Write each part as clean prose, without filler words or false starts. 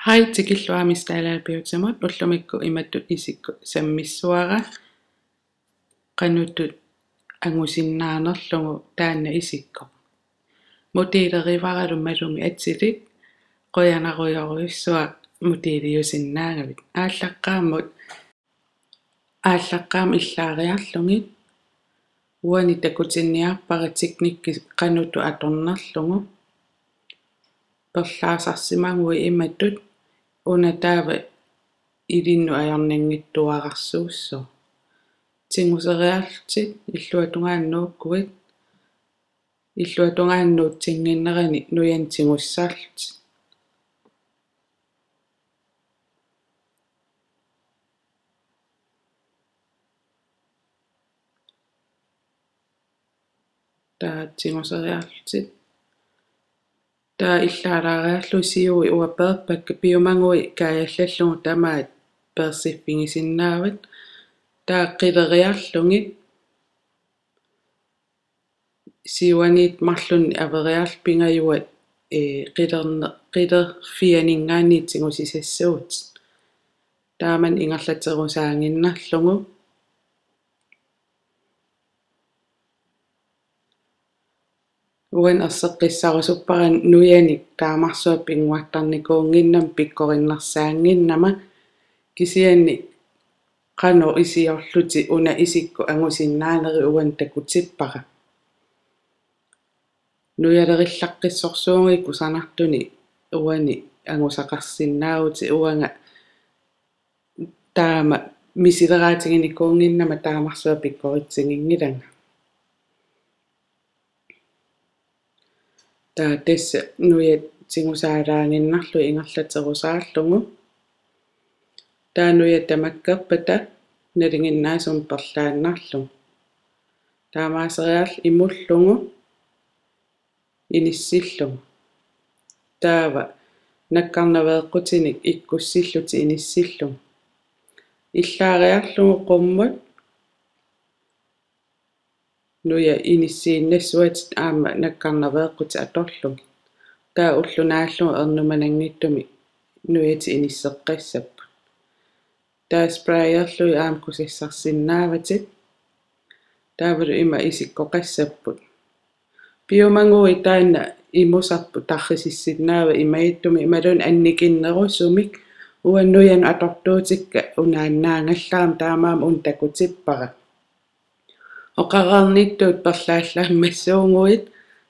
Hai tikilluamis taalaapiutsamut ullumikku imattut isikku sammissuara qanutut angusinnaanerlugu taanna isikku mutiilerivaralu malumi atsilit qoyanaruyoriussuaq mutiiliusinnaangavit ааllaqqaam illaariarlungit uani takutinniarpara tiknikki qanutu atornerlugu perlaasarsimangui imattut unataava ilinnu ajornanngittuararsuussu tinguseriarlutit illuatungaannuukkuit illuatungaannuut tinginnerani nuyan tingussarlut tinguseriarlutit taa illaalaariarlusiui uaperpakka piumangui kaajallallugu tamaat persiffingisinnaavat taa qileriarlungit siuaniit marlunni averiarpingajuat qilerfianingaanniit tingusisassuut taaman ingerlaterusaanginnarlugu uan erseqqissarusupparan nuyanik taamarsuap pinguattarnikuunginnam pikkorinnarsaanginnama kisianni qanu isiorluti una isikku angusinnaaneri uan takutippara nuyalerillaqqissorsuungi kusanartuni uani angusaqarsinnaavuti uanga taama misileraatiginikuunginnama taamarsuap pikkoritsinginngilanga tassa nuyat tingusaalaanginnarlu ingerlaterusaarlugu taanuyat tamakkerpata nalinginnaasum perlaannarlugu taamaaseriarl imullugu inissillugu taava nakkarnaveeqqutinik ikkussilluti inissillugu illaariarlugu qummat nuya inissiinnassuatit aama nakkarnaveeqquti atorlugi taa ullunaallugu ernumanangittumi nuyati inisseqqassappu taa sprayerlui aam kusissarsinnaavatit taavalu ima isikkoqassapput piumangui taanna imusarpu tarrisissinnaawa imaittumi imalun annikinnerusumik uan nuyan atortuutikka unaannaangallaam taamaam untakutippara oqararnittuut perlaallaammassuunguit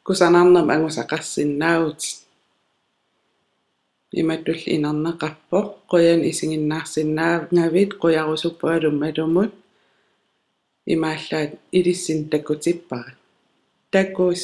kusanarnam angusaqarsinnaavut imattul inerneqarpo qoyan isinginnaarsinnaangavit qoyarusuppualum malumut imaallaat ilissin takutippara takus